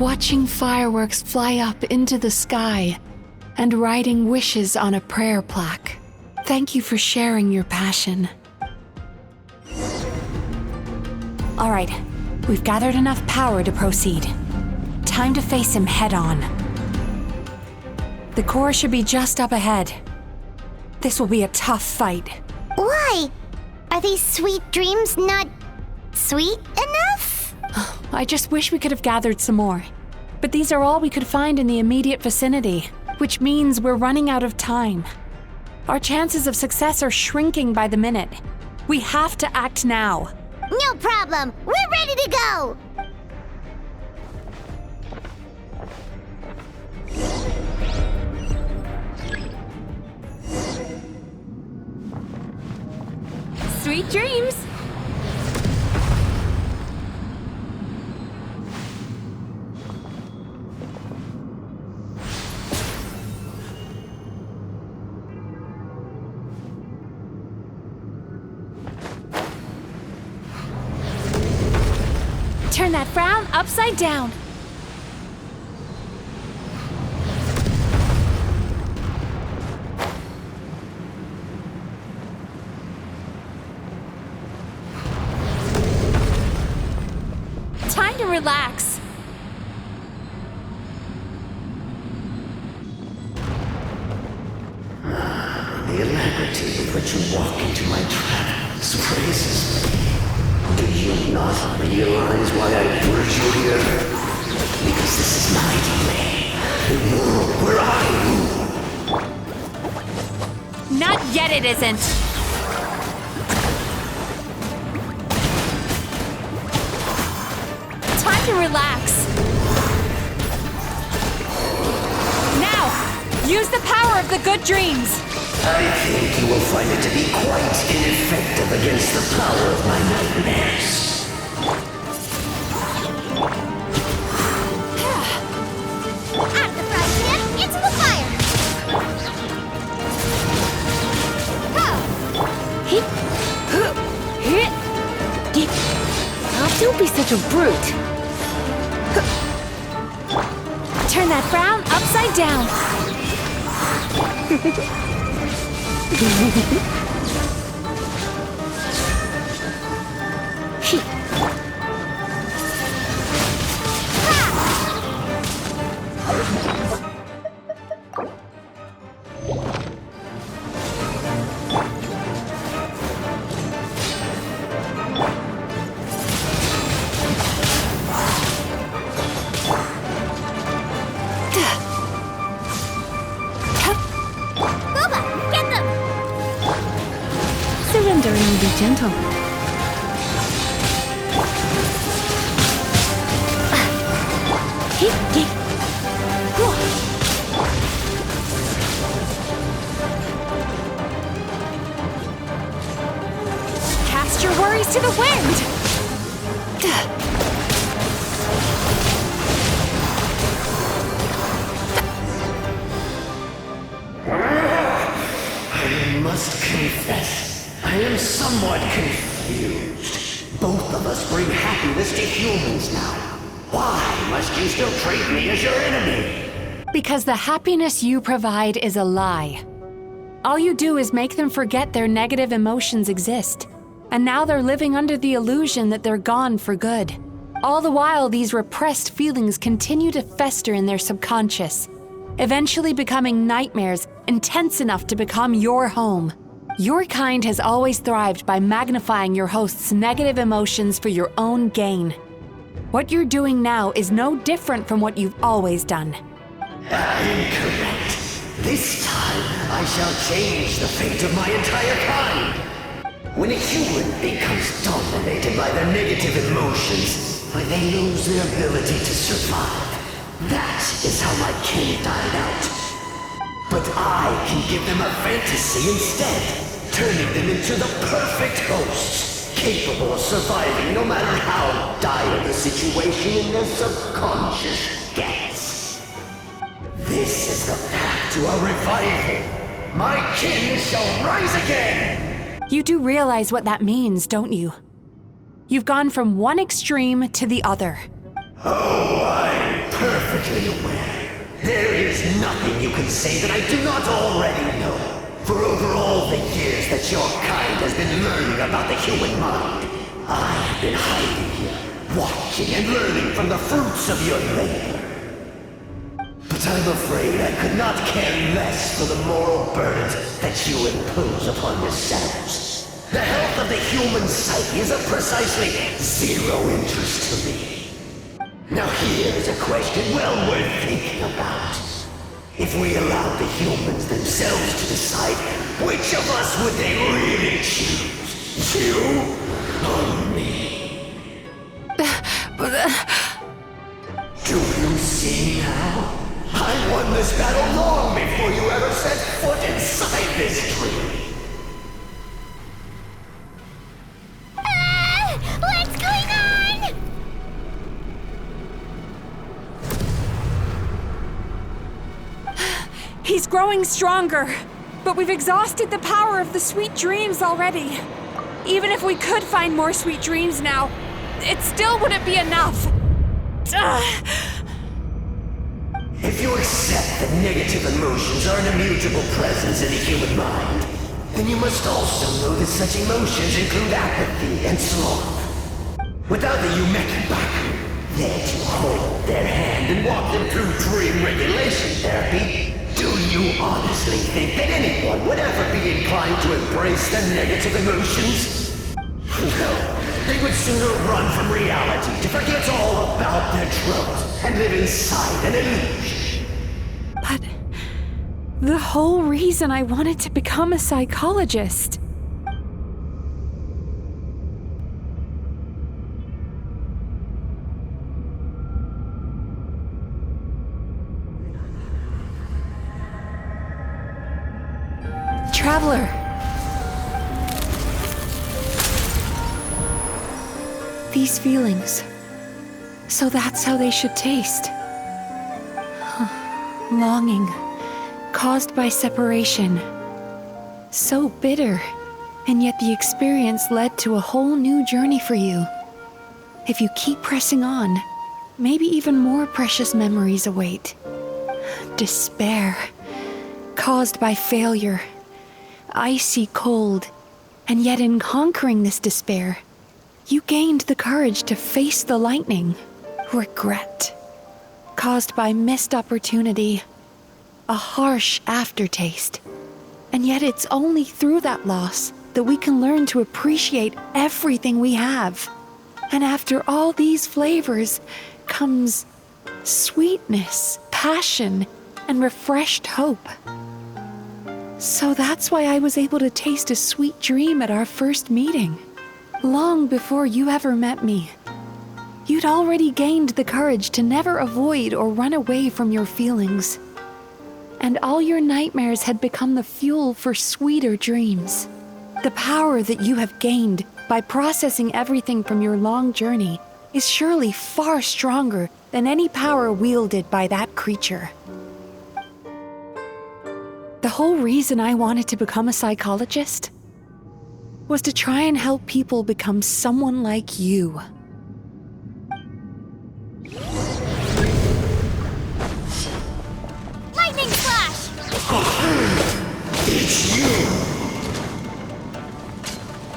watching fireworks fly up into the sky and writing wishes on a prayer plaque. Thank you for sharing your passion. All right, we've gathered enough power to proceed. Time to face him head-on. The core should be just up ahead. This will be a tough fight. Why? Are these sweet dreams not sweet enough? I just wish we could have gathered some more. But these are all we could find in the immediate vicinity, which means we're running out of time. Our chances of success are shrinking by the minute. We have to act now. No problem. We're ready to go. Sweet dreams! Turn that frown upside down. Time to relax. The alacrity with which you walk into my trap surprises me. Do you not realize why I brought you here? Because this is my domain. The world where I rule. Not yet it isn't. Time to relax. Now, use the power of the good dreams. I think you will find it to be quite ineffective against the power of my nightmares. Out the frying pan, into the fire. Oh, don't be such a brute. Turn that frown upside down. Surrendering will be gentle. Cast your worries to the wind! I must confess, I am somewhat confused. Both of us bring happiness to humans now. Why must you still treat me as your enemy? Because the happiness you provide is a lie. All you do is make them forget their negative emotions exist. And now they're living under the illusion that they're gone for good. All the while, these repressed feelings continue to fester in their subconscious, eventually becoming nightmares intense enough to become your home. Your kind has always thrived by magnifying your host's negative emotions for your own gain. What you're doing now is no different from what you've always done. Incorrect. This time, I shall change the fate of my entire kind. When a human becomes dominated by their negative emotions, they lose their ability to survive. That is how my kin died out. But I can give them a fantasy instead, turning them into the perfect hosts, capable of surviving no matter how dire the situation in their subconscious gets. This is the path to a revival. My kin shall rise again! You do realize what that means, don't you? You've gone from one extreme to the other. Oh, I perfectly aware. There is nothing you can say that I do not already know. For over all the years that your kind has been learning about the human mind, I have been hiding here, watching and learning from the fruits of your labor. But I'm afraid I could not care less for the moral burdens that you impose upon yourselves. The health of the human psyche is of precisely zero interest to me. Now here is a question well worth thinking about. If we allowed the humans themselves to decide, which of us would they really choose? You or me? Do you see now? I won this battle long before you ever set foot inside this tree. What's going on? He's growing stronger, but we've exhausted the power of the sweet dreams already. Even if we could find more sweet dreams now, it still wouldn't be enough. If you accept that negative emotions are an immutable presence in the human mind, then you must also know that such emotions include apathy and sloth. Without the Yumekibaku there to hold their hand and walk them through dream regulation therapy, do you honestly think that anyone would ever be inclined to embrace the negative emotions? No, they would sooner run from reality to forget all about their troubles and live inside an illusion. But the whole reason I wanted to become a psychologist. Traveler. These feelings. So that's how they should taste. Longing, caused by separation. So bitter, and yet the experience led to a whole new journey for you. If you keep pressing on, maybe even more precious memories await. Despair, caused by failure. Icy cold, and yet in conquering this despair, you gained the courage to face the lightning. Regret, caused by missed opportunity, a harsh aftertaste. And yet it's only through that loss that we can learn to appreciate everything we have. And after all these flavors comes sweetness, passion, and refreshed hope. So that's why I was able to taste a sweet dream at our first meeting. Long before you ever met me. You'd already gained the courage to never avoid or run away from your feelings. And all your nightmares had become the fuel for sweeter dreams. The power that you have gained by processing everything from your long journey is surely far stronger than any power wielded by that creature. The whole reason I wanted to become a psychologist was to try and help people become someone like you. Lightning flash! It's you!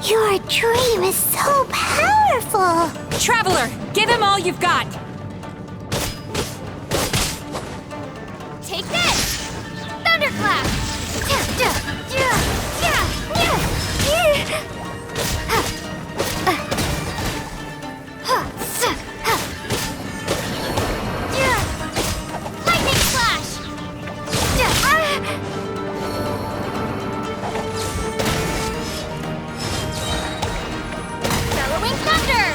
Your dream is so powerful! Traveler, give him all you've got! Take this! Thunderclap! Lightning flash! Bellowing thunder!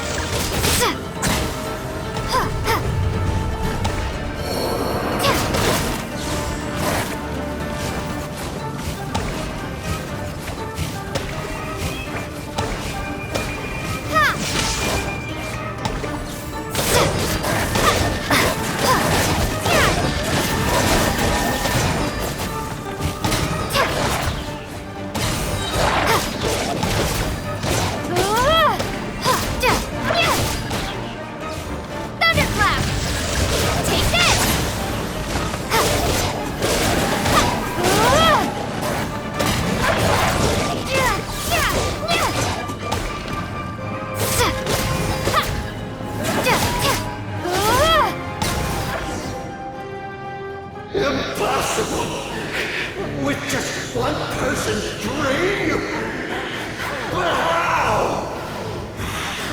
person drain you? But how?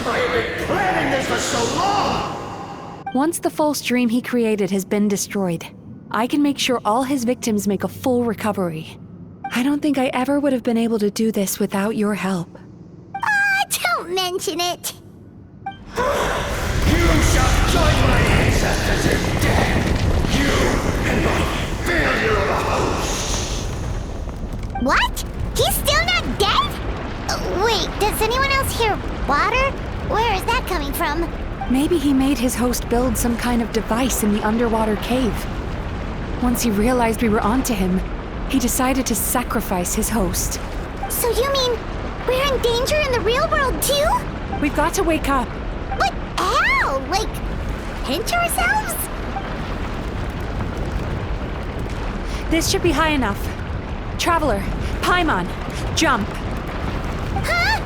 I have been planning this for so long! Once the false dream he created has been destroyed, I can make sure all his victims make a full recovery. I don't think I ever would have been able to do this without your help. Don't mention it. You shall join my ancestors in death! You and my failure of a host! What? He's still not dead? Wait, does anyone else hear water? Where is that coming from? Maybe he made his host build some kind of device in the underwater cave. Once he realized we were onto him, he decided to sacrifice his host. So you mean we're in danger in the real world too? We've got to wake up. But how? Like, pinch ourselves? This should be high enough. Traveler, Paimon, jump. Huh?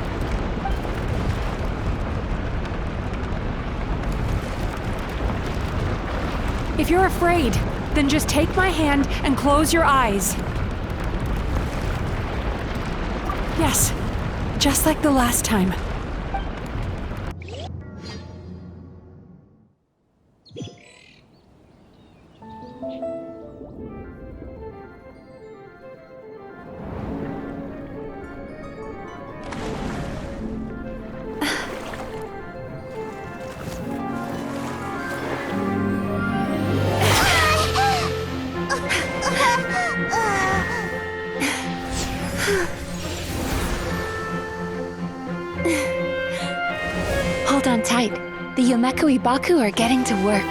If you're afraid, then just take my hand and close your eyes. Yes, just like the last time. Hold on tight. The Yomekui Baku are getting to work.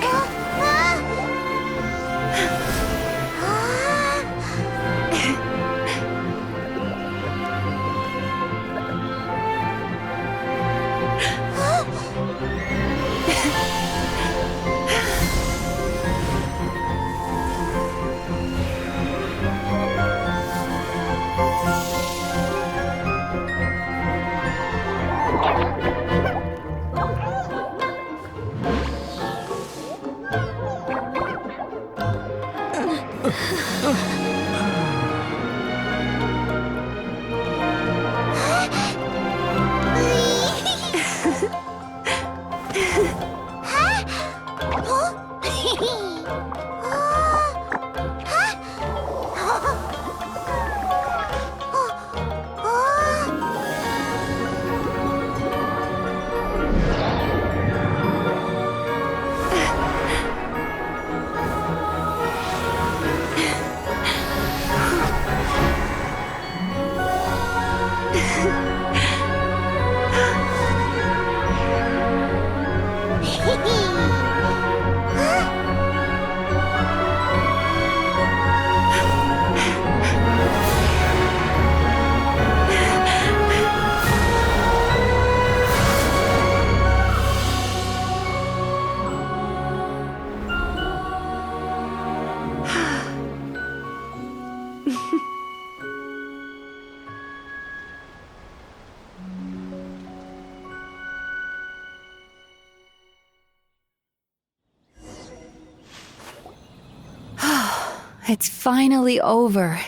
It's finally over.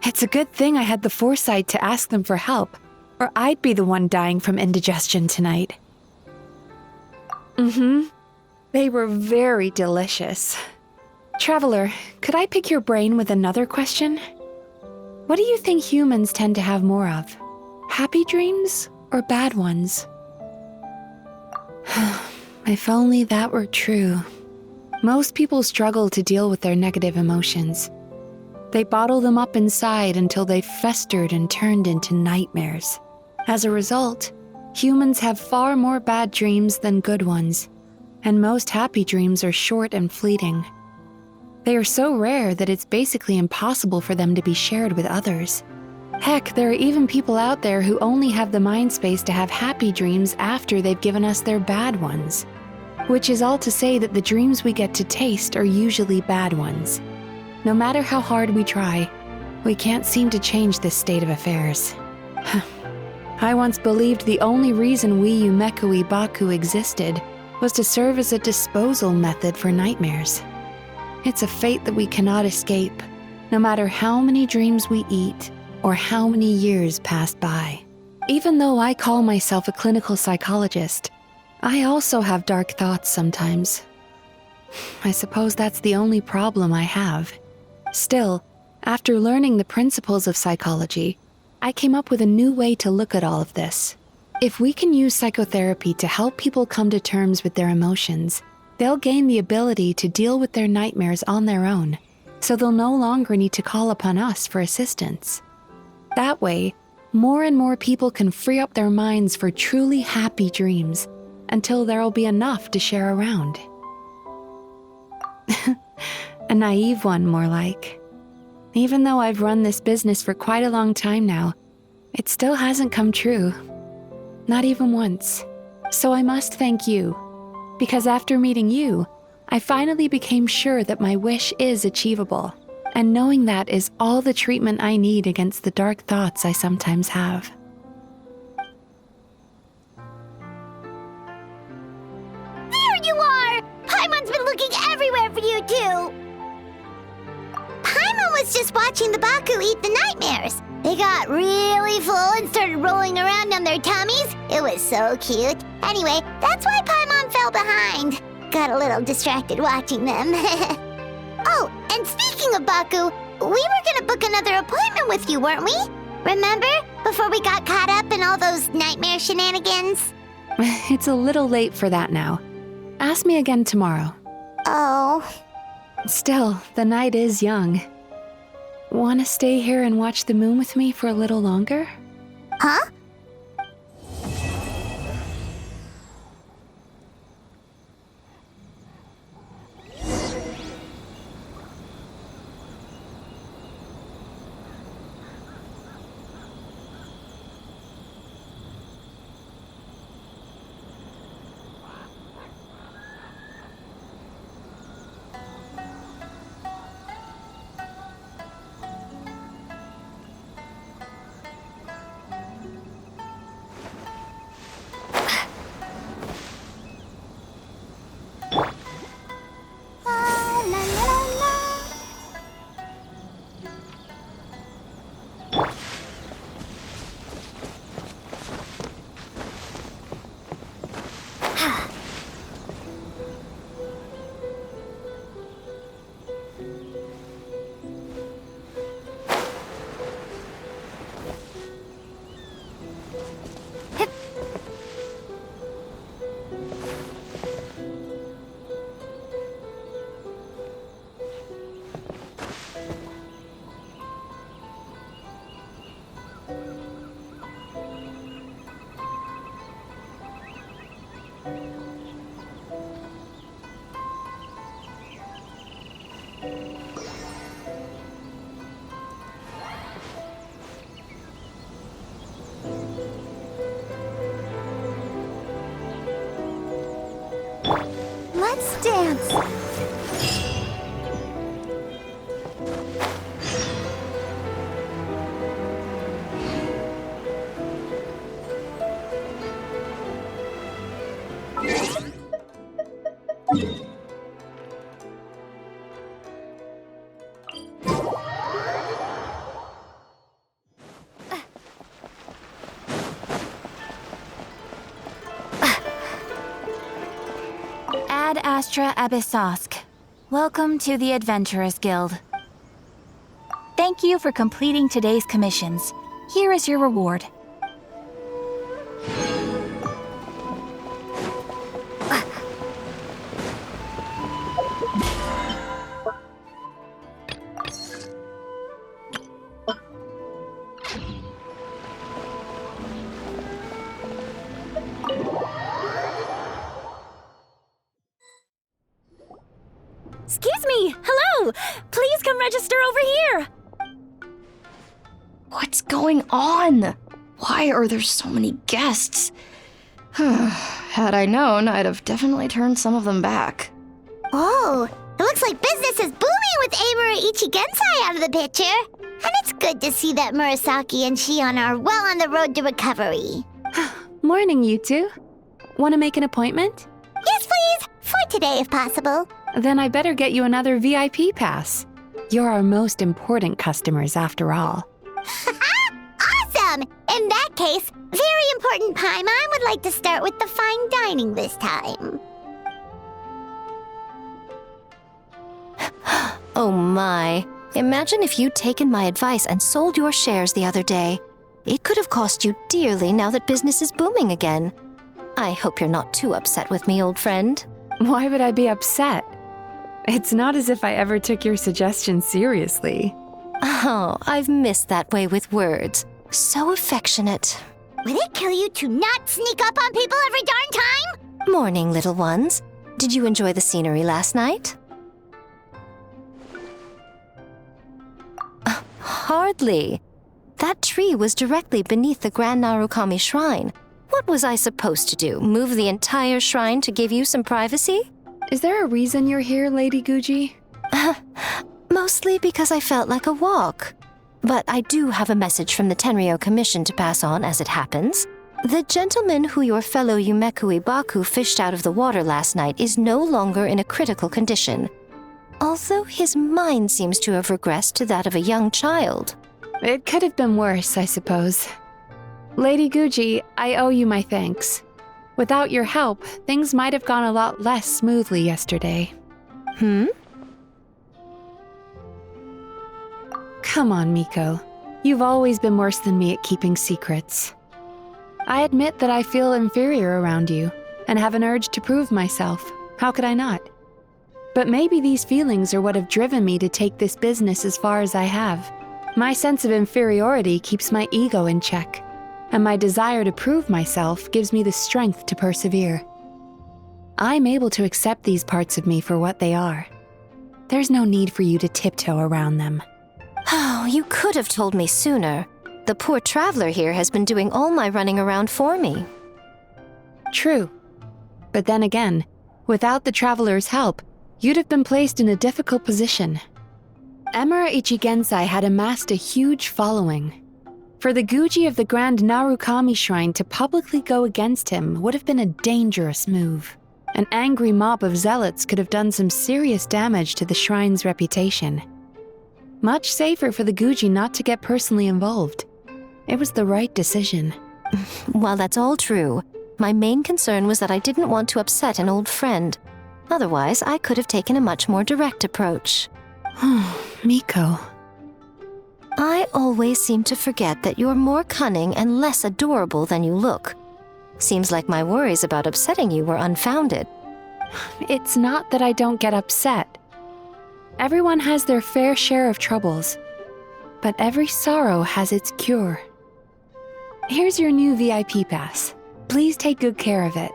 It's a good thing I had the foresight to ask them for help, or I'd be the one dying from indigestion tonight. They were very delicious. Traveler, could I pick your brain with another question? What do you think humans tend to have more of? Happy dreams or bad ones? If only that were true. Most people struggle to deal with their negative emotions. They bottle them up inside until they've festered and turned into nightmares. As a result, humans have far more bad dreams than good ones, and most happy dreams are short and fleeting. They are so rare that it's basically impossible for them to be shared with others. Heck, there are even people out there who only have the mind space to have happy dreams after they've given us their bad ones. Which is all to say that the dreams we get to taste are usually bad ones. No matter how hard we try, we can't seem to change this state of affairs. I once believed the only reason we Yomekui Baku existed was to serve as a disposal method for nightmares. It's a fate that we cannot escape, no matter how many dreams we eat or how many years passed by. Even though I call myself a clinical psychologist, I also have dark thoughts sometimes. I suppose that's the only problem I have. Still, after learning the principles of psychology, I came up with a new way to look at all of this. If we can use psychotherapy to help people come to terms with their emotions, they'll gain the ability to deal with their nightmares on their own, so they'll no longer need to call upon us for assistance. That way, more and more people can free up their minds for truly happy dreams until there'll be enough to share around. A naive one, more like. Even though I've run this business for quite a long time now, it still hasn't come true. Not even once. So I must thank you, because after meeting you, I finally became sure that my wish is achievable, and knowing that is all the treatment I need against the dark thoughts I sometimes have. There you are! Paimon's been looking everywhere for you, too! Paimon was just watching the Baku eat the nightmares. They got really full and started rolling around on their tummies. It was so cute. Anyway, that's why Paimon fell behind. Got a little distracted watching them. Oh, and speaking of Baku, we were gonna book another appointment with you, weren't we? Remember? Before we got caught up in all those nightmare shenanigans? It's a little late for that now. Ask me again tomorrow. Oh. Still, the night is young. Want to stay here and watch the moon with me for a little longer? Huh? Let's dance. Ad Astra Abyssosk. Welcome to the Adventurers Guild. Thank you for completing today's commissions. Here is your reward. Excuse me! Hello! Please come register over here! What's going on? Why are there so many guests? Had I known, I'd have definitely turned some of them back. Oh, it looks like business is booming with Amura Ichigensai out of the picture. And it's good to see that Murasaki and Shion are well on the road to recovery. Morning, you two. Want to make an appointment? Yes, please! For today, if possible. Then I better get you another VIP pass. You're our most important customers, after all. Haha! In that case, very important Paimon would like to start with the fine dining this time. Oh my. Imagine if you'd taken my advice and sold your shares the other day. It could have cost you dearly now that business is booming again. I hope you're not too upset with me, old friend. Why would I be upset? It's not as if I ever took your suggestion seriously. Oh, I've missed that way with words. So affectionate. Would it kill you to not sneak up on people every darn time? Morning, little ones. Did you enjoy the scenery last night? Hardly. That tree was directly beneath the Grand Narukami Shrine. What was I supposed to do? Move the entire shrine to give you some privacy? Is there a reason you're here, Lady Guji? Mostly because I felt like a walk. But I do have a message from the Tenryo Commission to pass on as it happens. The gentleman who your fellow Yumeku Ibaku fished out of the water last night is no longer in a critical condition. Although his mind seems to have regressed to that of a young child. It could have been worse, I suppose. Lady Guji, I owe you my thanks. Without your help, things might have gone a lot less smoothly yesterday. Come on, Miko. You've always been worse than me at keeping secrets. I admit that I feel inferior around you, and have an urge to prove myself. How could I not? But maybe these feelings are what have driven me to take this business as far as I have. My sense of inferiority keeps my ego in check, and my desire to prove myself gives me the strength to persevere. I'm able to accept these parts of me for what they are. There's no need for you to tiptoe around them. Oh, you could have told me sooner. The poor traveler here has been doing all my running around for me. True. But then again, without the traveler's help, you'd have been placed in a difficult position. Emira Ichigensai had amassed a huge following. For the Guji of the Grand Narukami Shrine to publicly go against him would have been a dangerous move. An angry mob of zealots could have done some serious damage to the shrine's reputation. Much safer for the Guji not to get personally involved. It was the right decision. While that's all true, my main concern was that I didn't want to upset an old friend. Otherwise, I could have taken a much more direct approach. Miko. I always seem to forget that you're more cunning and less adorable than you look. Seems like my worries about upsetting you were unfounded. It's not that I don't get upset. Everyone has their fair share of troubles, but every sorrow has its cure. Here's your new VIP pass. Please take good care of it.